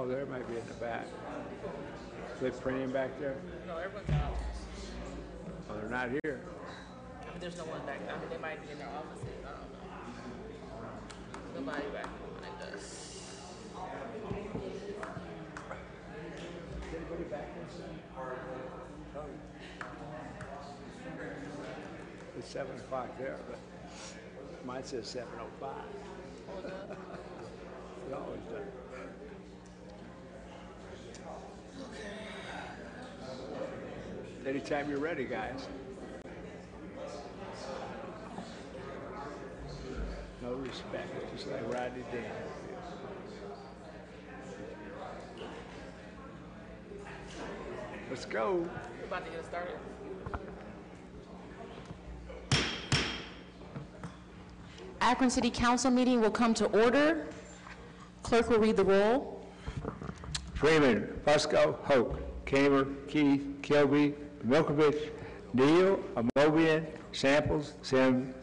Oh, there might be in the back. Is they printing back there? No, everyone's out. Oh, they're not here. I mean, there's no one back. I mean, they might be in their offices. I don't know. Nobody back behind us. Is anybody back there? It's 7 o'clock there, but mine says 7:05. It always does. Anytime you're ready, guys. No respect, just like Rodney Dangerfield. Let's go. We're about to get started. Akron City Council meeting will come to order. Clerk will read the roll. Freeman, Fusco, Hope, Kamer, Keith, Kilby, Milkovich, Neal, Amobian, Samples, Sim,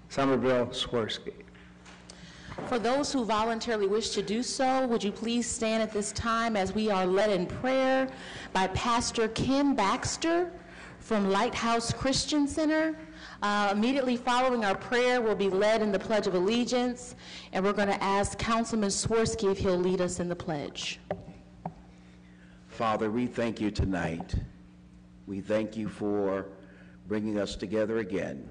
Somerville, Swirsky. For those who voluntarily wish to do so, would you please stand at this time as we are led in prayer by Pastor Ken Baxter from Lighthouse Christian Center. Immediately following our prayer, we'll be led in the Pledge of Allegiance, and we're going to ask Councilman Swirsky if he'll lead us in the pledge. Father, we thank you tonight. We thank you for bringing us together again.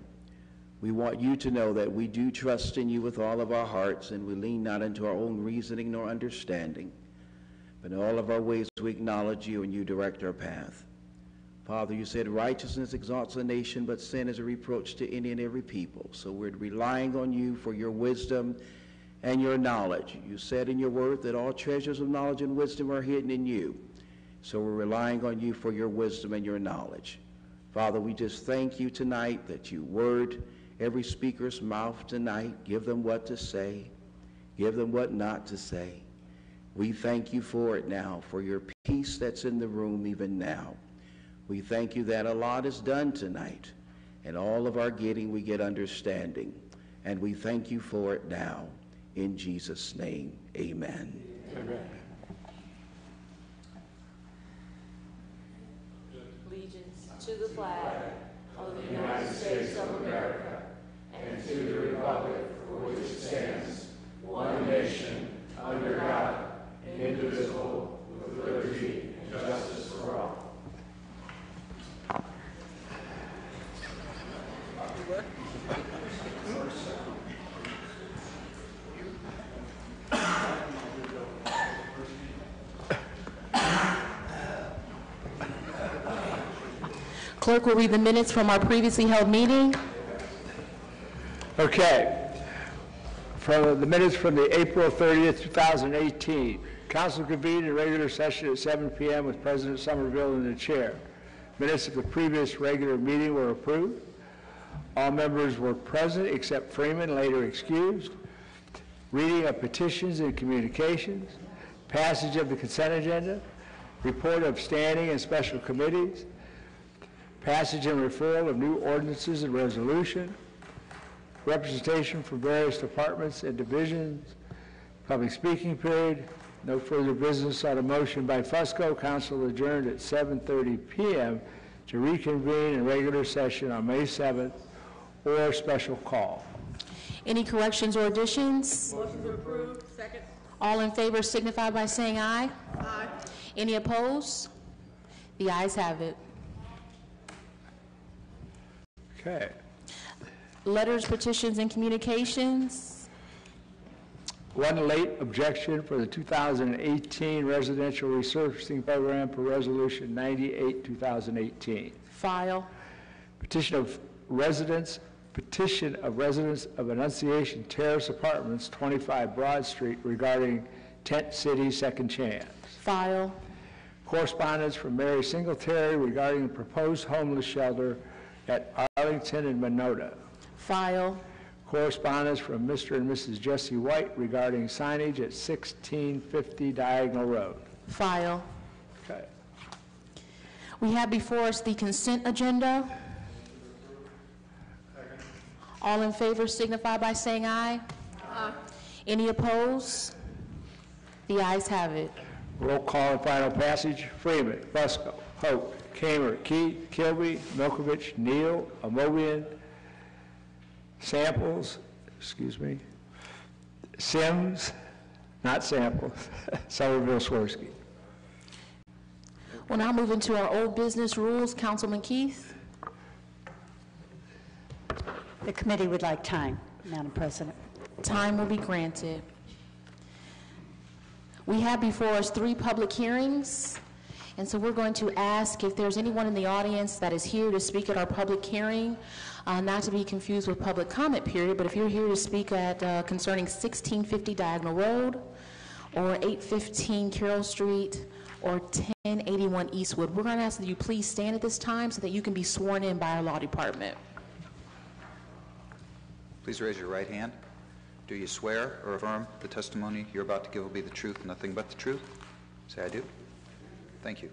We want you to know that we do trust in you with all of our hearts, and we lean not into our own reasoning nor understanding, but in all of our ways we acknowledge you and you direct our path. Father, you said righteousness exalts a nation, but sin is a reproach to any and every people. So we're relying on you for your wisdom and your knowledge. You said in your word that all treasures of knowledge and wisdom are hidden in you. So we're relying on you for your wisdom and your knowledge. Father, we just thank you tonight that you word every speaker's mouth tonight. Give them what to say. Give them what not to say. We thank you for it now, for your peace that's in the room even now. We thank you that a lot is done tonight, and all of our getting we get understanding. And we thank you for it now. In Jesus' name, amen. Amen. Allegiance to the flag of the United States of America and to the republic for which it stands, one nation, under God, indivisible, with liberty and justice for all. Clerk will read the minutes from our previously held meeting. Okay. From the minutes from the April 30th, 2018. Council convened in regular session at 7 p.m. with President Somerville in the chair. Minutes of the previous regular meeting were approved. All members were present except Freeman, later excused. Reading of petitions and communications. Passage of the consent agenda. Report of standing and special committees. Passage and referral of new ordinances and resolution. Representation from various departments and divisions. Public speaking period. No further business on a motion by Fusco. Council adjourned at 7:30 p.m. to reconvene in regular session on May 7th or special call. Any corrections or additions? Motion to approve. Second. All in favor signify by saying aye. Aye. Any opposed? The ayes have it. Okay. Letters, petitions, and communications. One late objection for the 2018 residential resurfacing program per resolution 98, 2018. File. Petition of residents of Annunciation Terrace Apartments, 25 Broad Street, regarding Tent City Second Chance. File. Correspondence from Mary Singletary regarding the proposed homeless shelter at Arlington and Monona. File. Correspondence from Mr. and Mrs. Jesse White regarding signage at 1650 Diagonal Road. File. Okay. We have before us the consent agenda. All in favor signify by saying aye. Aye. Any opposed? The ayes have it. Roll call and final passage. Freeman, Fusco, Hope, Kamer, Key, Kilby, Milkovich, Neal, Amobian, Samples, Sims, not Samples, Somerville, Swirsky. We'll now move into our old business rules. Councilman Keith. The committee would like time, Madam President. Time will be granted. We have before us 3 public hearings, and so we're going to ask if there's anyone in the audience that is here to speak at our public hearing, not to be confused with public comment period, but if you're here to speak at concerning 1650 Diagonal Road, or 815 Carroll Street, or 1081 Eastwood, we're going to ask that you please stand at this time so that you can be sworn in by our law department. Please raise your right hand. Do you swear or affirm the testimony you're about to give will be the truth and nothing but the truth? Say, I do. Thank you.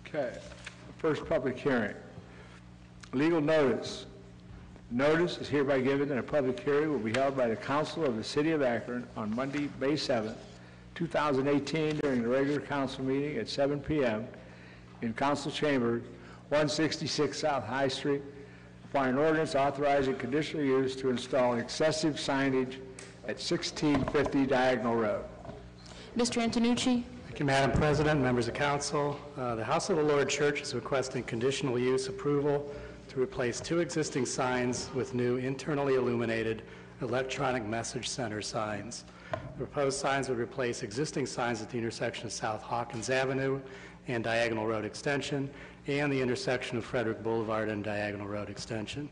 Okay, first public hearing. Legal notice. Notice is hereby given that a public hearing will be held by the Council of the City of Akron on Monday, May 7th, 2018, during the regular council meeting at 7 p.m. in Council Chamber, 166 South High Street, for an ordinance authorizing conditional use to install excessive signage at 1650 Diagonal Road. Mr. Antonucci. Thank you, Madam President, members of council. The House of the Lord Church is requesting conditional use approval to replace 2 existing signs with new internally illuminated electronic message center signs. The proposed signs would replace existing signs at the intersection of South Hawkins Avenue and Diagonal Road Extension, and the intersection of Frederick Boulevard and Diagonal Road Extension.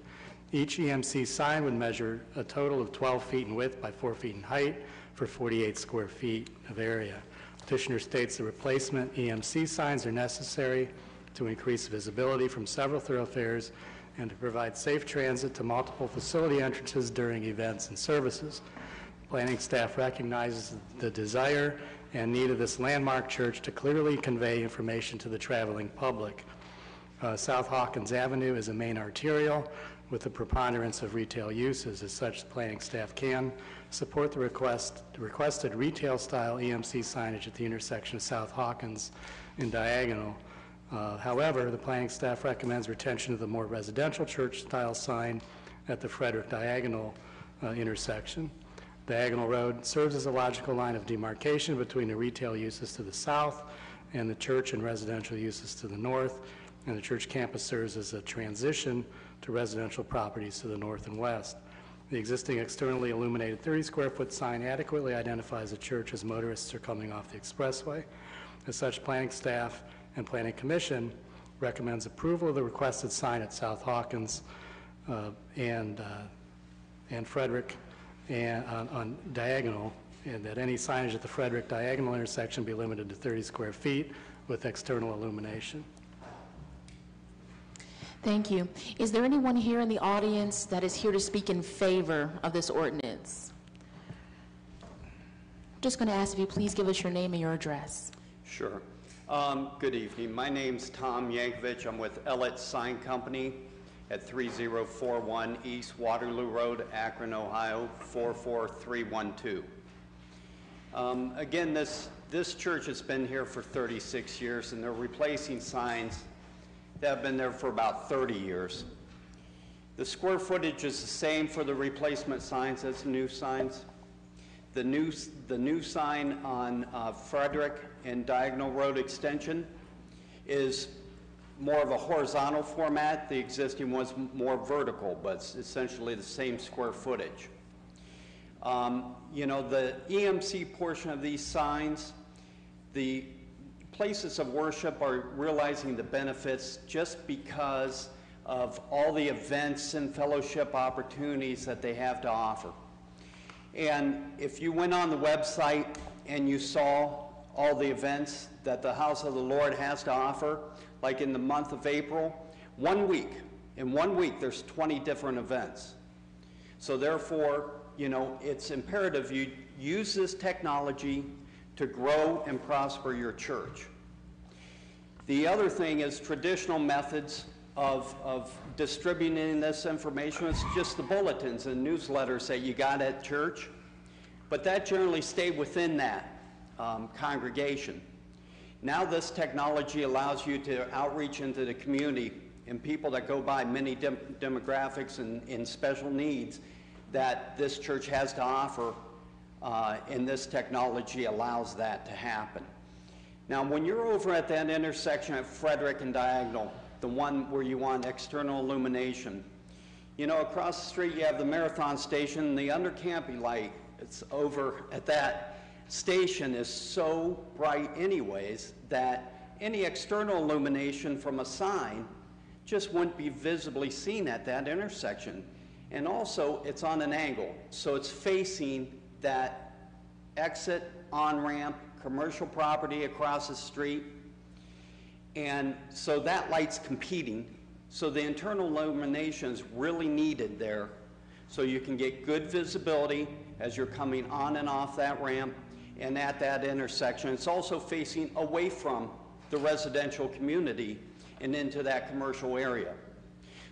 Each EMC sign would measure a total of 12 feet in width by 4 feet in height for 48 square feet of area. Petitioner states the replacement EMC signs are necessary to increase visibility from several thoroughfares and to provide safe transit to multiple facility entrances during events and services. Planning staff recognizes the desire and need of this landmark church to clearly convey information to the traveling public. South Hawkins Avenue is a main arterial with a preponderance of retail uses. As such, the planning staff can support the requested retail-style EMC signage at the intersection of South Hawkins and Diagonal. However, the planning staff recommends retention of the more residential church-style sign at the Frederick Diagonal intersection. Diagonal Road serves as a logical line of demarcation between the retail uses to the south and the church and residential uses to the north, and the church campus serves as a transition to residential properties to the north and west. The existing externally illuminated 30-square-foot sign adequately identifies the church as motorists are coming off the expressway. As such, planning staff and planning commission recommends approval of the requested sign at South Hawkins and Frederick and on Diagonal, and that any signage at the Frederick Diagonal intersection be limited to 30 square feet with external illumination. Thank you. Is there anyone here in the audience that is here to speak in favor of this ordinance? Just going to ask if you please give us your name and your address. Sure. Good evening. My name's Tom Yankovic. I'm with Ellett Sign Company at 3041 East Waterloo Road, Akron, Ohio, 44312. Again, this church has been here for 36 years, and they're replacing signs that have been there for about 30 years. The square footage is the same for the replacement signs as the new signs. The new sign on Frederick and Diagonal Road Extension is more of a horizontal format. The existing was more vertical, but it's essentially the same square footage. You know, the EMC portion of these signs, the places of worship are realizing the benefits just because of all the events and fellowship opportunities that they have to offer. And if you went on the website and you saw all the events that the House of the Lord has to offer, like in the month of April, in 1 week there's 20 different events. So therefore, you know, it's imperative you use this technology to grow and prosper your church. The other thing is traditional methods of distributing this information. It's just the bulletins and newsletters that you got at church, but that generally stayed within that. congregation. Now this technology allows you to outreach into the community and people that go by many demographics and special needs that this church has to offer, and this technology allows that to happen. Now, when you're over at that intersection at Frederick and Diagonal, the one where you want external illumination, you know, across the street you have the Marathon Station, the under canopy light. It's over at that station is so bright anyways that any external illumination from a sign just wouldn't be visibly seen at that intersection. And also, it's on an angle, so it's facing that exit, on-ramp, commercial property across the street. And so that light's competing. So the internal illumination is really needed there so you can get good visibility as you're coming on and off that ramp and at that intersection. It's also facing away from the residential community and into that commercial area.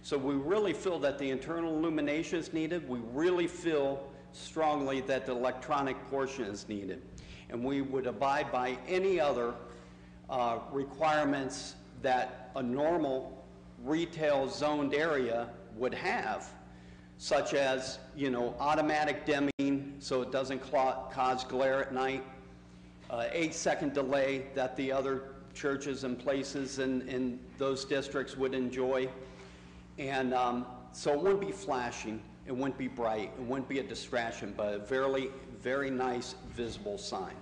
So we really feel that the internal illumination is needed. We really feel strongly that the electronic portion is needed. And we would abide by any other requirements that a normal retail zoned area would have, such as, you know, automatic dimming so it doesn't cause glare at night, 8-second delay that the other churches and places in those districts would enjoy. And so it wouldn't be flashing, it wouldn't be bright, it wouldn't be a distraction, but a very, very nice visible sign.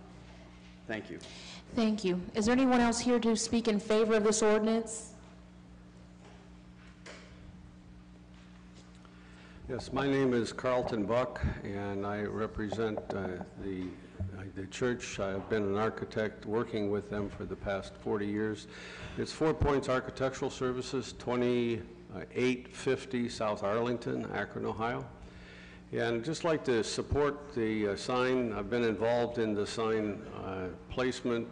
Thank you. Thank you. Is there anyone else here to speak in favor of this ordinance? Yes, my name is Carlton Buck, and I represent the church. I've been an architect working with them for the past 40 years. It's 4 Points Architectural Services, 2850 South Arlington, Akron, Ohio. And I'd just like to support the sign. I've been involved in the sign placement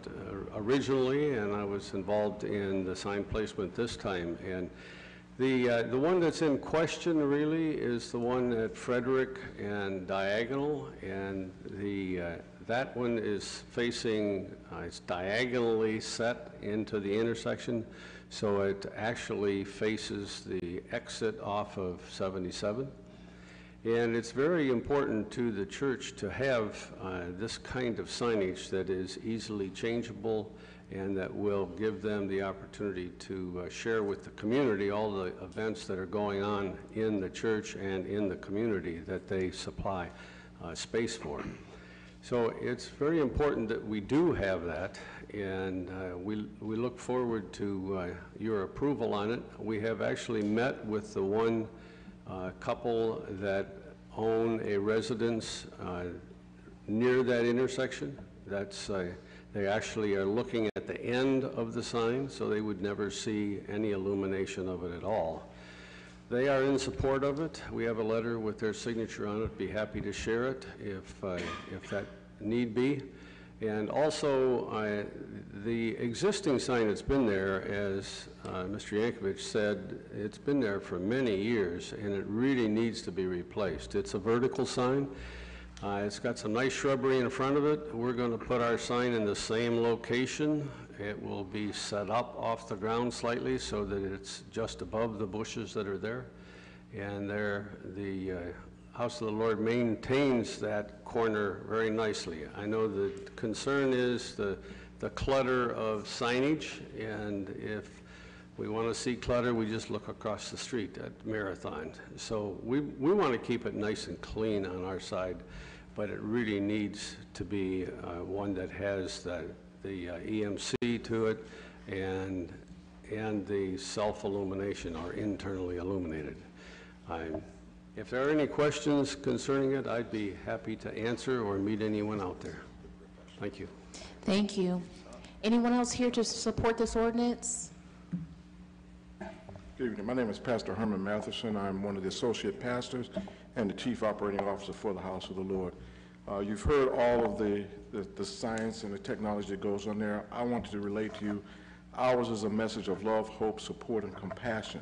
originally, and I was involved in the sign placement this time. And the one that's in question really is the one at Frederick and Diagonal, and that one is facing, it's diagonally set into the intersection, so it actually faces the exit off of 77. And it's very important to the church to have this kind of signage that is easily changeable and that will give them the opportunity to share with the community all the events that are going on in the church and in the community that they supply space for. So it's very important that we do have that, and we look forward to your approval on it. We have actually met with the one couple that own a residence near that intersection. They actually are looking at the end of the sign, so they would never see any illumination of it at all. They are in support of it. We have a letter with their signature on it. Be happy to share it if that need be. And also, the existing sign that's been there, as Mr. Yankovic said, it's been there for many years, and it really needs to be replaced. It's a vertical sign. It's got some nice shrubbery in front of it. We're going to put our sign in the same location. It will be set up off the ground slightly so that it's just above the bushes that are there. And the House of the Lord maintains that corner very nicely. I know the concern is the clutter of signage, and if we want to see clutter, we just look across the street at Marathon. So we want to keep it nice and clean on our side, but it really needs to be one that has the EMC to it and the self-illumination or internally illuminated. If there are any questions concerning it, I'd be happy to answer or meet anyone out there. Thank you. Thank you. Anyone else here to support this ordinance? Good evening. My name is Pastor Herman Matheson. I'm one of the associate pastors and the chief operating officer for the House of the Lord. You've heard all of the science and the technology that goes on there. I wanted to relate to you, ours is a message of love, hope, support, and compassion.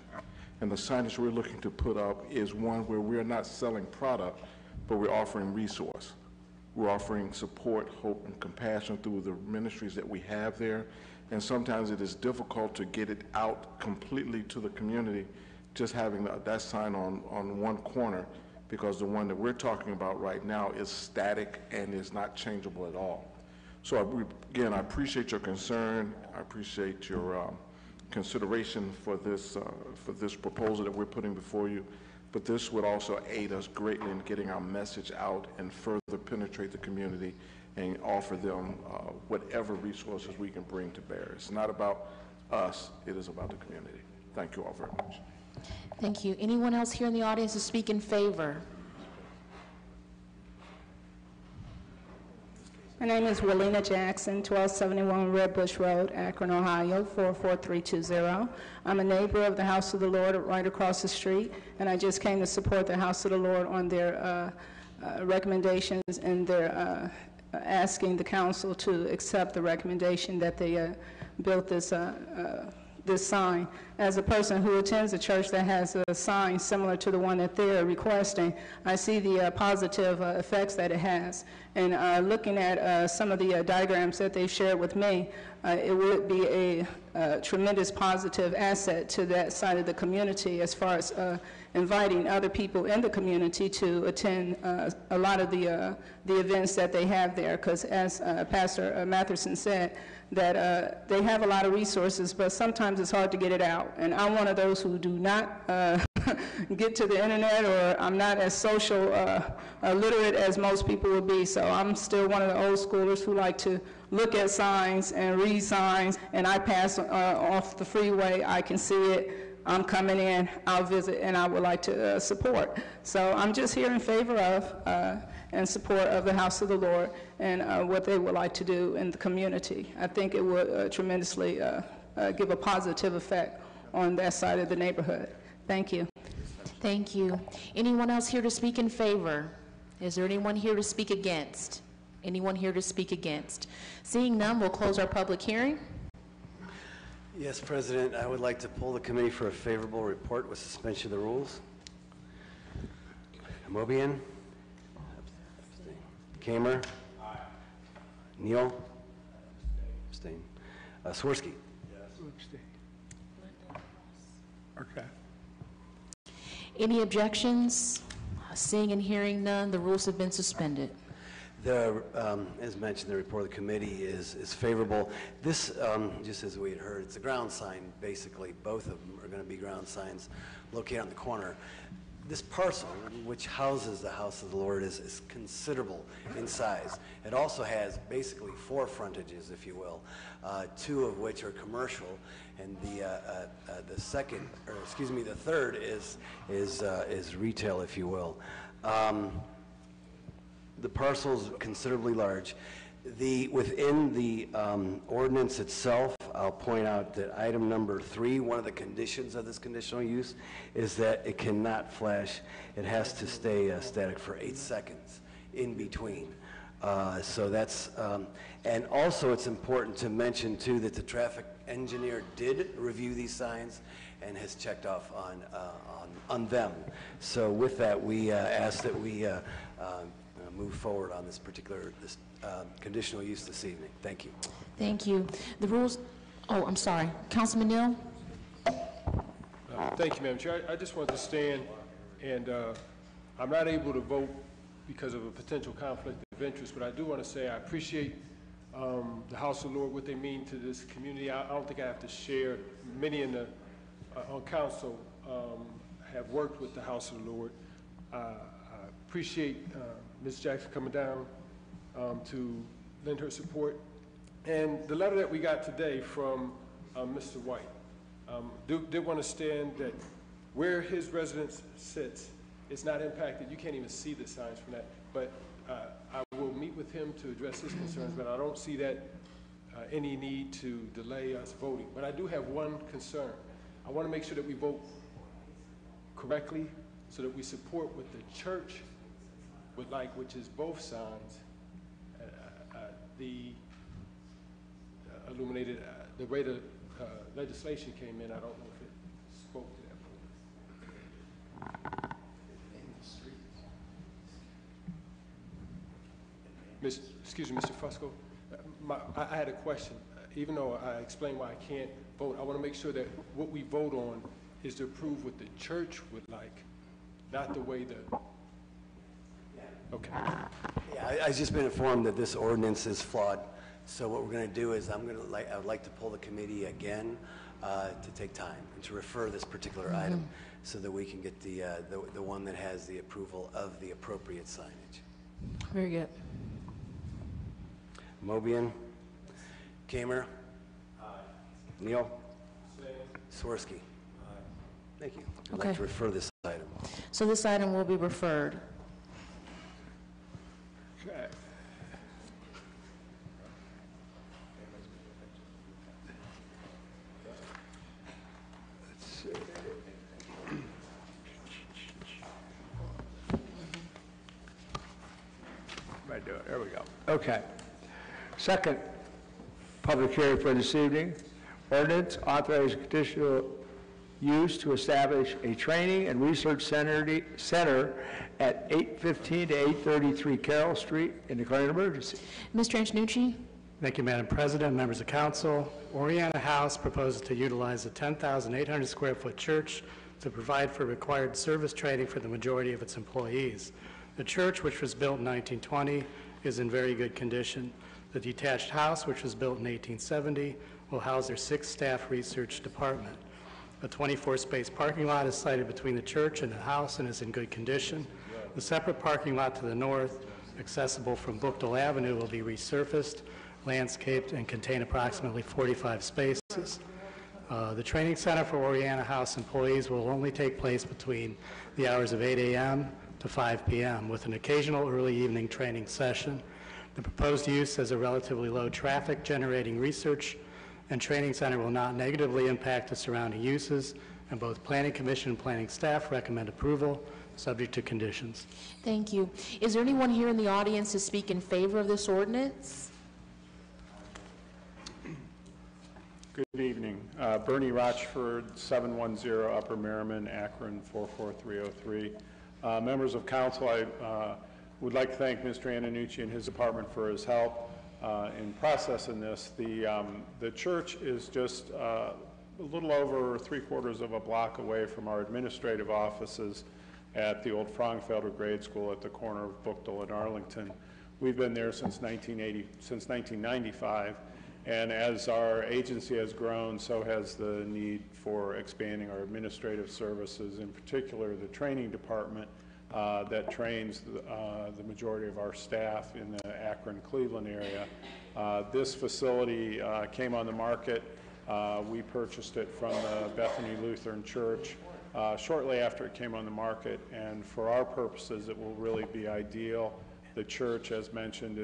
And the signage we're looking to put up is one where we're not selling product, but we're offering resource. We're offering support, hope, and compassion through the ministries that we have there. And sometimes it is difficult to get it out completely to the community, just having that sign on one corner, because the one that we're talking about right now is static and is not changeable at all. So again, I appreciate your concern. I appreciate your consideration for this proposal that we're putting before you. But this would also aid us greatly in getting our message out and further penetrate the community and offer them whatever resources we can bring to bear. It's not about us, it is about the community. Thank you all very much. Thank you. Anyone else here in the audience to speak in favor? My name is Walina Jackson, 1271 Red Bush Road, Akron, Ohio, 44320. I'm a neighbor of the House of the Lord right across the street, and I just came to support the House of the Lord on their recommendations and their asking the council to accept the recommendation that they built this sign. As a person who attends a church that has a sign similar to the one that they're requesting, I see the positive effects that it has. And looking at some of the diagrams that they've shared with me, it would be a tremendous positive asset to that side of the community as far as inviting other people in the community to attend a lot of the events that they have there. Because as Pastor Matherson said, that they have a lot of resources, but sometimes it's hard to get it out. And I'm one of those who do not get to the internet, or I'm not as social literate as most people would be. So I'm still one of the old schoolers who like to look at signs and read signs, and I pass off the freeway, I can see it, I'm coming in, I'll visit, and I would like to support. So I'm just here in favor of and support of the House of the Lord and what they would like to do in the community. I think it would tremendously give a positive effect on that side of the neighborhood. Thank you. Thank you. Anyone else here to speak in favor? Is there anyone here to speak against? Anyone here to speak against? Seeing none, we'll close our public hearing. Yes, President, I would like to pull the committee for a favorable report with suspension of the rules. Amobian? Kamer? Neal? Abstain. Swirsky? Okay. Any objections? Seeing and hearing none, the rules have been suspended. As mentioned, the report of the committee is favorable. This, just as we had heard, it's a ground sign, basically. Both of them are going to be ground signs located on the corner. This parcel, which houses the House of the Lord, is considerable in size. It also has basically 4 frontages, if you will, 2 of which are commercial, and the third is retail, if you will. The parcel's considerably large. Within the ordinance itself, I'll point out that item number 3, one of the conditions of this conditional use is that it cannot flash. It has to stay static for 8 seconds in between. So that's, and also it's important to mention too that the traffic engineer did review these signs and has checked off on them. So with that, we ask that we move forward on this conditional use this evening. Thank you. Thank you. The rules, oh, I'm sorry. Councilman Neal? Thank you, Madam Chair. I just want to stand, and I'm not able to vote because of a potential conflict of interest, but I do want to say I appreciate the House of the Lord, what they mean to this community. I don't think I have to share. Many in the on council have worked with the House of the Lord. I appreciate Ms. Jackson coming down to lend her support. And the letter that we got today from Mr. White, did want to stand that where his residence sits, it's not impacted. You can't even see the signs from that. But I will meet with him to address his concerns, but I don't see that any need to delay us voting. But I do have one concern. I want to make sure that we vote correctly so that we support what the church would like, which is both signs. The illuminated, the way the legislation came in, I don't know if it spoke to that. Excuse me, Mr. Fusco. I had a question. Even though I explained why I can't vote, I want to make sure that what we vote on is to approve what the church would like, not the way the... Okay. Yeah, I've just been informed that this ordinance is flawed. So what we're going to do is I would like to pull the committee again to take time and to refer this particular item so that we can get the one that has the approval of the appropriate signage. Very good. Mobian? Kamer? Neal? Swirsky? Thank you. I'd like to refer this item. So this item will be referred. Okay. Let's see. What am I doing? There we go. Okay. Second public hearing for this evening, ordinance authorizing conditional use to establish a training and research center at 815 to 833 Carroll Street and declaring an emergency. Mr. Antonucci? Thank you, Madam President, members of council. Oriana House proposes to utilize a 10,800 square foot church to provide for required service training for the majority of its employees. The church, which was built in 1920, is in very good condition. The detached house, which was built in 1870, will house their 6-staff research department. A 24-space parking lot is sited between the church and the house and is in good condition. The separate parking lot to the north, accessible from Bookdale Avenue, will be resurfaced, landscaped, and contain approximately 45 spaces. The training center for Oriana House employees will only take place between the hours of 8 a.m. to 5 p.m. with an occasional early evening training session. The proposed use has a relatively low traffic generating research and training center will not negatively impact the surrounding uses, and both Planning Commission and planning staff recommend approval, subject to conditions. Thank you. Is there anyone here in the audience to speak in favor of this ordinance? Good evening. Bernie Rochford, 710 Upper Merriman, Akron, 44303. Members of council, I would like to thank Mr. Antonucci and his department for his help in processing this. The church is just a little over 3/4 of a block away from our administrative offices at the old Frankfelder Grade School at the corner of Bookdale and Arlington. We've been there since 1995, and as our agency has grown, so has the need for expanding our administrative services, in particular the training department that trains the majority of our staff in the Akron-Cleveland area. This facility came on the market. We purchased it from the Bethany Lutheran Church shortly after it came on the market, and for our purposes it will really be ideal. The church, as mentioned,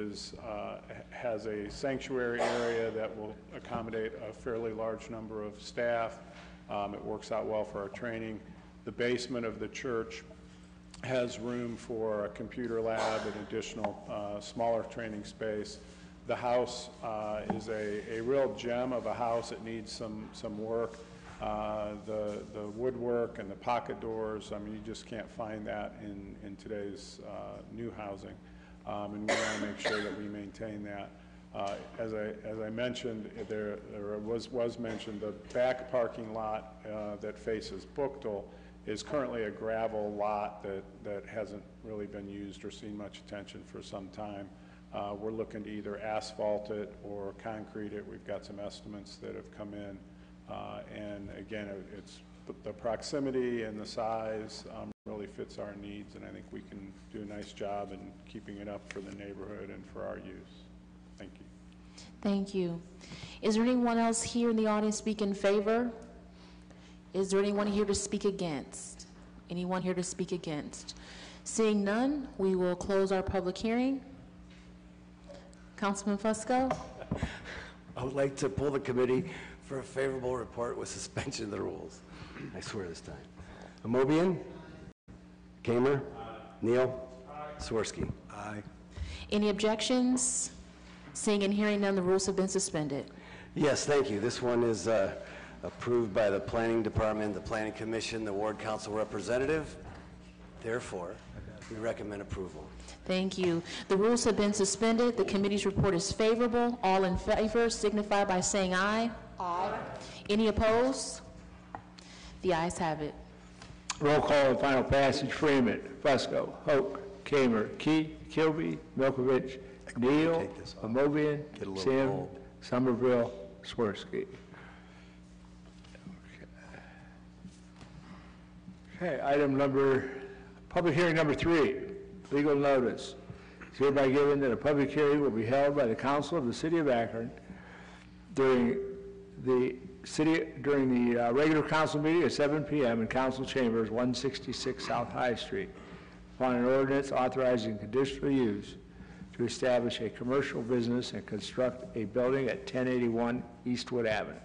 has a sanctuary area that will accommodate a fairly large number of staff. It works out well for our training. The basement of the church has room for a computer lab and additional smaller training space. The house is a real gem of a house. It needs some work. The woodwork and the pocket doors, I mean, you just can't find that in today's new housing. And we want to make sure that we maintain that. As I mentioned, there was mentioned the back parking lot that faces Bookdale is currently a gravel lot that hasn't really been used or seen much attention for some time. We're looking to either asphalt it or concrete it. We've got some estimates that have come in. And again, it's the proximity and the size really fits our needs, and I think we can do a nice job in keeping it up for the neighborhood and for our use. Thank you. Thank you. Is there anyone else here in the audience speak in favor? Is there anyone here to speak against? Anyone here to speak against? Seeing none, we will close our public hearing. Councilman Fusco? I would like to pull the committee for a favorable report with suspension of the rules. I swear this time. Amobian? Kamer? Neal? Swirsky? Aye. Any objections? Seeing and hearing none, the rules have been suspended. Yes, thank you. This one is approved by the Planning Department, the Planning Commission, the Ward Council representative. Therefore, We recommend approval. Thank you. The rules have been suspended. The committee's report is favorable. All in favor signify by saying aye. Aye. Any opposed? The ayes have it. Roll call and final passage. Freeman, Fusco, Hoke, Kamer, Key, Kilby, Milkovich, Neal, Amobian, Sim, Somerville, Swirsky. Okay, public hearing number 3, legal notice. It's hereby given that a public hearing will be held by the council of the city of Akron during the regular council meeting at 7 p.m. in council chambers, 166 South High Street, upon an ordinance authorizing conditional use to establish a commercial business and construct a building at 1081 Eastwood Avenue.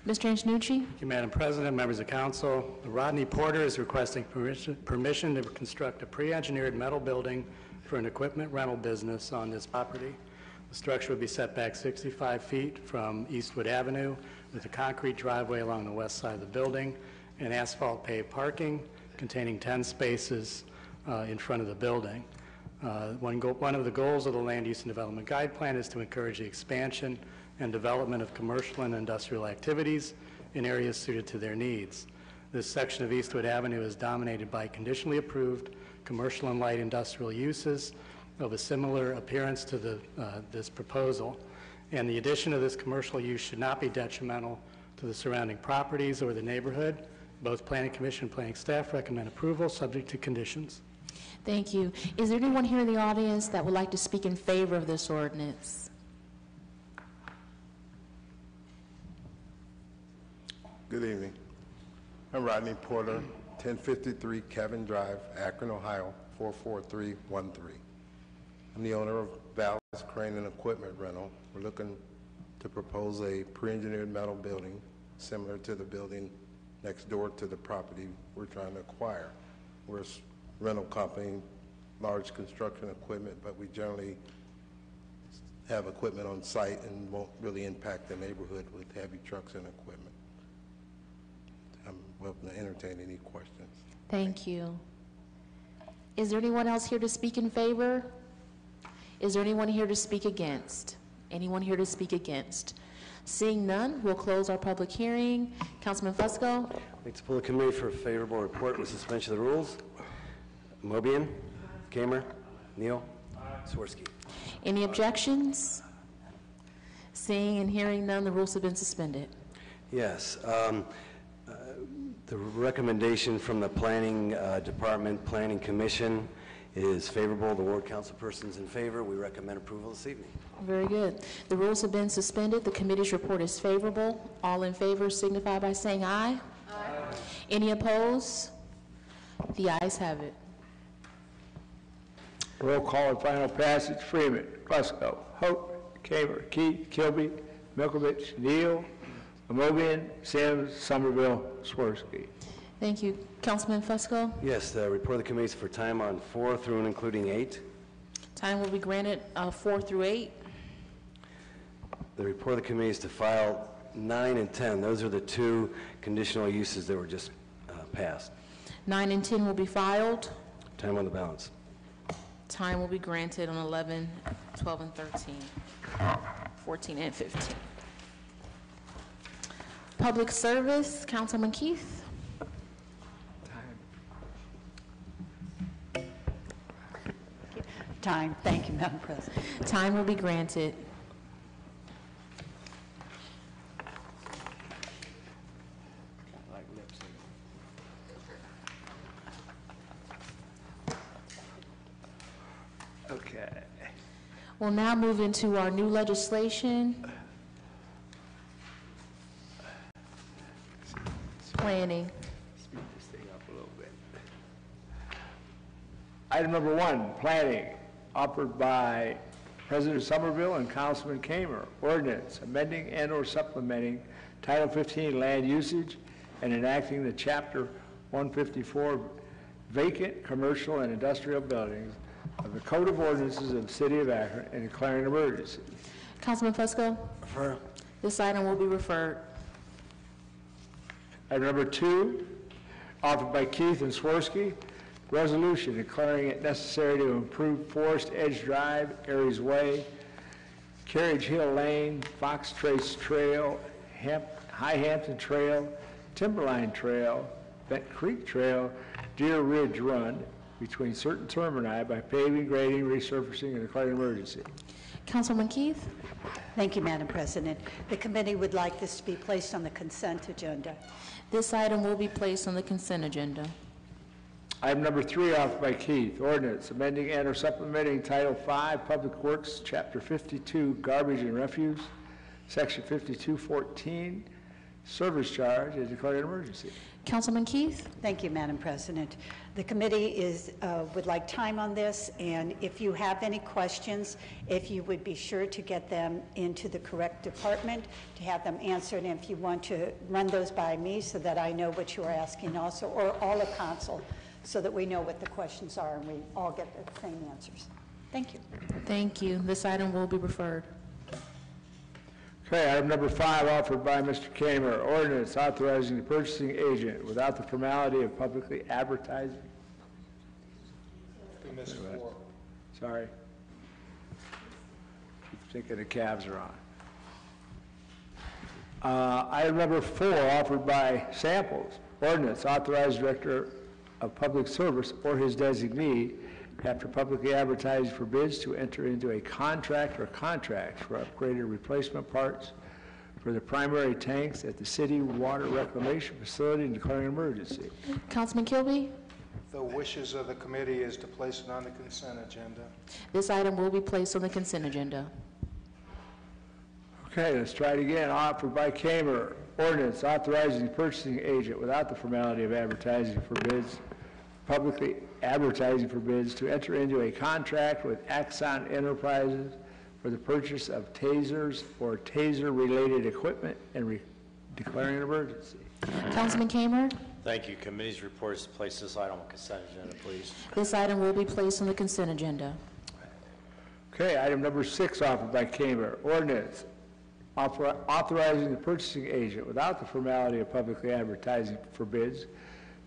Mr. Antonucci? Thank you, Madam President, members of council. Rodney Porter is requesting permission to construct a pre-engineered metal building for an equipment rental business on this property. The structure would be set back 65 feet from Eastwood Avenue with a concrete driveway along the west side of the building and asphalt paved parking containing 10 spaces in front of the building. One of the goals of the Land Use and Development Guide Plan is to encourage the expansion and development of commercial and industrial activities in areas suited to their needs. This section of Eastwood Avenue is dominated by conditionally approved commercial and light industrial uses of a similar appearance to this proposal, and the addition of this commercial use should not be detrimental to the surrounding properties or the neighborhood. Both Planning Commission and Planning staff recommend approval, subject to conditions. Thank you. Is there anyone here in the audience that would like to speak in favor of this ordinance? Good evening. I'm Rodney Porter, 1053 Kevin Drive, Akron, Ohio, 44313. I'm the owner of Val's Crane and Equipment Rental. We're looking to propose a pre-engineered metal building similar to the building next door to the property we're trying to acquire. We're a rental company, large construction equipment, but we generally have equipment on site and won't really impact the neighborhood with heavy trucks and equipment. I'm welcome to entertain any questions. Thank you. Is there anyone else here to speak in favor? Is there anyone here to speak against? Anyone here to speak against? Seeing none, we'll close our public hearing. Councilman Fusco? I'd like to pull the committee for a favorable report with suspension of the rules. Mobian, Kamer, Neal, Swirsky. Any objections? Seeing and hearing none, the rules have been suspended. Yes. The recommendation from the Planning Department, Planning Commission is favorable. The ward council person's in favor. We recommend approval this evening. Very good. The rules have been suspended. The committee's report is favorable. All in favor signify by saying aye. Aye. Any opposed? The ayes have it. Roll call and final passage. Freeman, Fusco, Hope, Kamer, Key, Kilby, Milkovich, Neal, Amobian, Sims, Somerville, Swirsky. Thank you. Councilman Fusco? Yes, the report of the committees for time on 4 through and including 8. Time will be granted 4 through 8. The report of the committee is to file 9 and 10. Those are the two conditional uses that were just passed. 9 and 10 will be filed. Time on the balance. Time will be granted on 11, 12, and 13, 14, and 15. Public service, Councilman Keith. Time. Thank you, Madam President. Time will be granted. Okay. We'll now move into our new legislation. Planning. Speed this thing up a little bit. Item number 1, planning, offered by President Somerville and Councilman Kamer. Ordinance amending and/or supplementing Title 15 land usage and enacting the Chapter 154 vacant commercial and industrial buildings of the Code of Ordinances of the City of Akron and declaring an emergency. Councilman Fusco? Refer. This item will be referred. Item number 2, offered by Keith and Swirsky, Resolution declaring it necessary to improve Forest Edge Drive, Aries Way, Carriage Hill Lane, Fox Trace Trail, High Hampton Trail, Timberline Trail, Bent Creek Trail, Deer Ridge Run between certain termini by paving, grading, resurfacing, and declaring an emergency. Councilman Keith? Thank you, Madam President. The committee would like this to be placed on the consent agenda. This item will be placed on the consent agenda. Item number 3, offered by Keith, ordinance amending and or supplementing Title 5, Public Works, Chapter 52, Garbage and Refuse, Section 5214, Service Charge, and declaring an emergency. Councilman Keith? Thank you, Madam President. The committee would like time on this, and if you have any questions, if you would be sure to get them into the correct department to have them answered, and if you want to run those by me so that I know what you are asking also, or all of council, so that we know what the questions are and we all get the same answers. Thank you. Thank you. This item will be referred. Okay, item number 5, offered by Mr. Kamer, ordinance authorizing the purchasing agent without the formality of publicly advertising. We missed 4. Sorry. Keep thinking the cabs are on. Item number 4, offered by Samples, ordinance authorizing director of public service or his designee, after publicly advertising for bids, to enter into a contract or contracts for upgraded replacement parts for the primary tanks at the city water reclamation facility and declaring an emergency. Councilman Kilby? The wishes of the committee is to place it on the consent agenda. This item will be placed on the consent agenda. Okay, let's try it again. Offered by Kamer, ordinance authorizing the purchasing agent without the formality of advertising for bids, publicly advertising for bids, to enter into a contract with Axon Enterprises for the purchase of tasers or taser-related equipment and declaring an emergency. Councilman Kamer? Thank you. Committee's report is to place this item on consent agenda, please. This item will be placed on the consent agenda. Okay, item number 6, offered by Kamer, ordinance authorizing the purchasing agent without the formality of publicly advertising for bids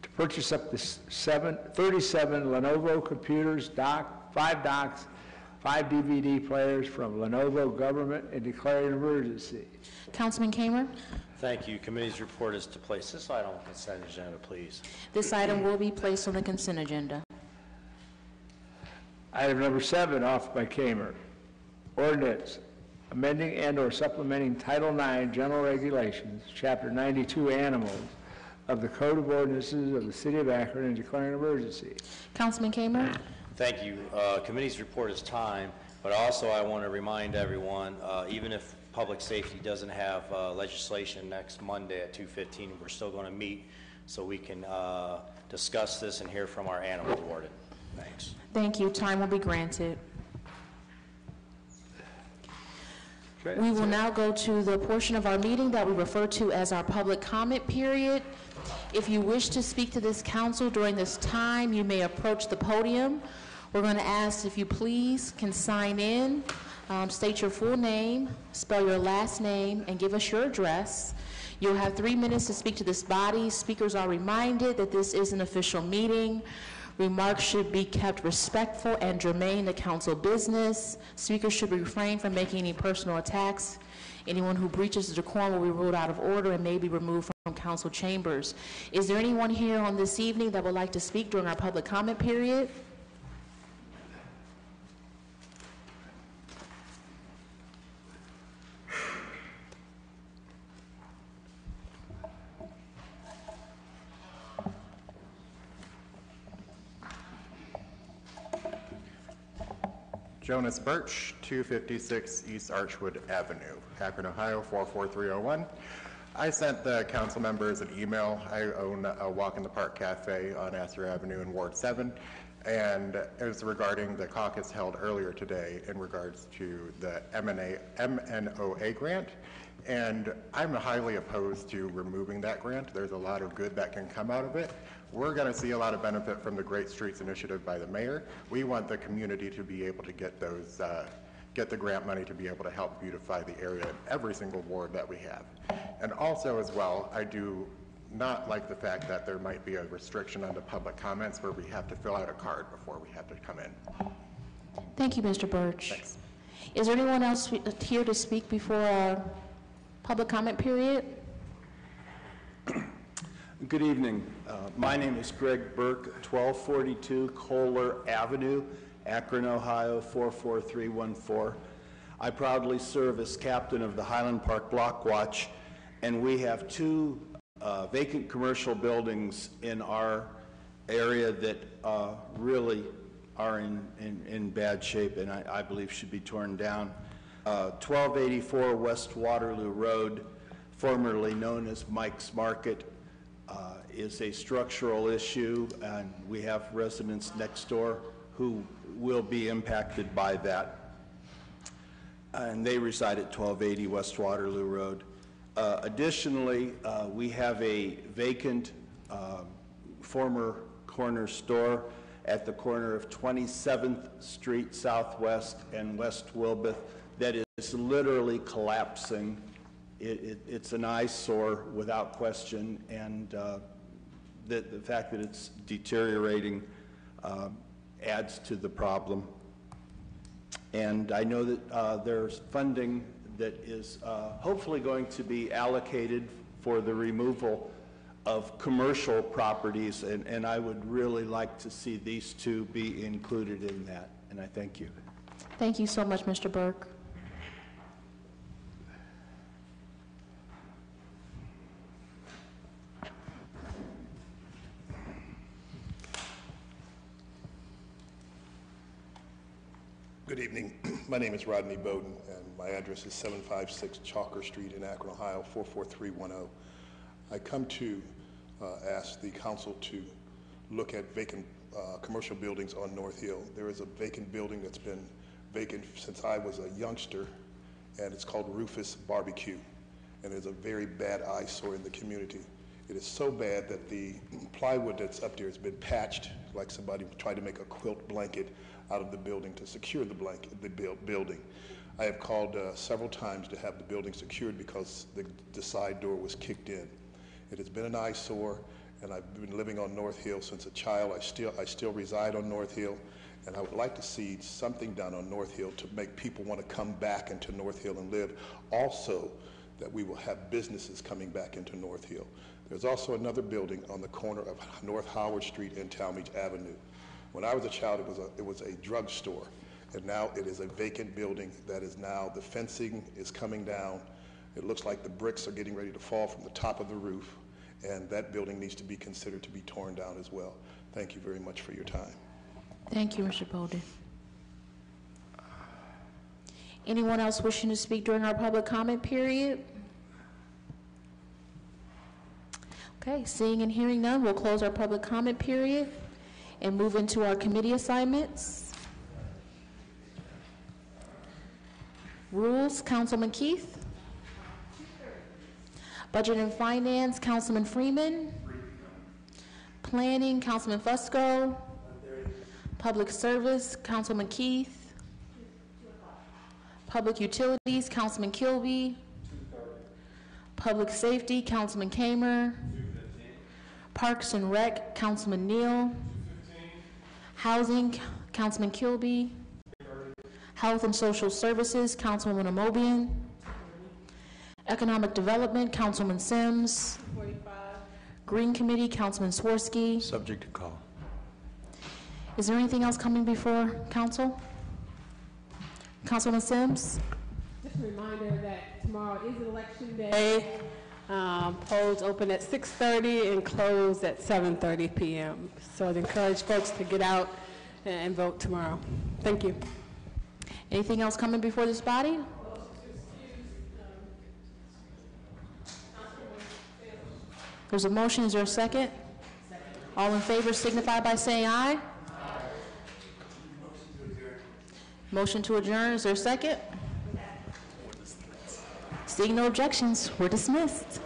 to purchase up to 37 Lenovo computers, 5 docks, 5 DVD players from Lenovo government and declaring an emergency. Councilman Kamer? Thank you. Committee's report is to place this item on consent agenda, please. This item will be placed on the consent agenda. Item number 7, offered by Kamer, ordinance amending and or supplementing Title 9 General Regulations, Chapter 92 Animals of the Code of Ordinances of the City of Akron and declaring an emergency. Councilman Kamer? Thank you. Committee's report is time, but also I want to remind everyone, even if public safety doesn't have legislation next Monday at 2:15, we're still going to meet so we can discuss this and hear from our animal warden. Thanks. Thank you. Time will be granted. We will now go to the portion of our meeting that we refer to as our public comment period. If you wish to speak to this council during this time, you may approach the podium. We're going to ask if you please can sign in, state your full name, spell your last name, and give us your address. You'll have 3 minutes to speak to this body. Speakers are reminded that this is an official meeting. Remarks should be kept respectful and germane to council business. Speakers should refrain from making any personal attacks. Anyone who breaches the decorum will be ruled out of order and may be removed from council chambers. Is there anyone here on this evening that would like to speak during our public comment period? Jonas Birch, 256 East Archwood Avenue, Akron, Ohio, 44301. I sent the council members an email. I own a Walk in the Park Cafe on Astor Avenue in Ward 7, and it was regarding the caucus held earlier today in regards to the MNOA grant, and I'm highly opposed to removing that grant. There's a lot of good that can come out of it. We're going to see a lot of benefit from the Great Streets Initiative by the mayor. We want the community to be able to get those, get the grant money to be able to help beautify the area in every single ward that we have. And also as well, I do not like the fact that there might be a restriction on the public comments where we have to fill out a card before we have to come in. Thank you, Mr. Birch. Thanks. Is there anyone else here to speak before our public comment period? Good evening. My name is Greg Burke, 1242 Kohler Avenue, Akron, Ohio, 44314. I proudly serve as captain of the Highland Park Block Watch, and we have two vacant commercial buildings in our area that really are in bad shape and I believe should be torn down. 1284 West Waterloo Road, formerly known as Mike's Market, is a structural issue, and we have residents next door who will be impacted by that. And they reside at 1280 West Waterloo Road. Additionally, we have a vacant former corner store at the corner of 27th Street Southwest and West Wilbeth that is literally collapsing. It's an eyesore without question, and the fact that it's deteriorating adds to the problem. And I know that there's funding that is hopefully going to be allocated for the removal of commercial properties, and I would really like to see these two be included in that, and I thank you. Thank you so much, Mr. Burke. Good evening. My name is Rodney Bowden, and my address is 756 Chalker Street in Akron, Ohio, 44310. I come to ask the council to look at vacant commercial buildings on North Hill. There is a vacant building that's been vacant since I was a youngster, and it's called Rufus Barbecue, and it's a very bad eyesore in the community. It is so bad that the plywood that's up there has been patched, like somebody tried to make a quilt blanket out of the building to secure the building. I have called several times to have the building secured because the side door was kicked in. It has been an eyesore, and I've been living on North Hill since a child. I still reside on North Hill, and I would like to see something done on North Hill to make people want to come back into North Hill and live. Also, that we will have businesses coming back into North Hill. There's also another building on the corner of North Howard Street and Talmadge Avenue. When I was a child, it was a drugstore, and now it is a vacant building that is now, the fencing is coming down. It looks like the bricks are getting ready to fall from the top of the roof, and that building needs to be considered to be torn down as well. Thank you very much for your time. Thank you, Mr. Bowden. Anyone else wishing to speak during our public comment period? Okay, seeing and hearing none, we'll close our public comment period and move into our committee assignments. Rules, Councilman Keith. Budget and Finance, Councilman Freeman. Planning, Councilman Fusco. Public Service, Councilman Keith. Public Utilities, Councilman Kilby. Public Safety, Councilman Kamer. Parks and Rec, Councilman Neal. Housing, Councilman Kilby. Health and Social Services, Councilwoman Amobian. Economic Development, Councilman Sims. 45. Green Committee, Councilman Swirsky. Subject to call. Is there anything else coming before council? Councilman Sims? Just a reminder that tomorrow is election day. Polls open at 6:30 and close at 7:30 p.m. So I'd encourage folks to get out and vote tomorrow. Thank you. Anything else coming before this body? There's a motion. Is there a second? All in favor signify by saying aye. Motion to adjourn. Is there a second? Seeing no objections, we're dismissed.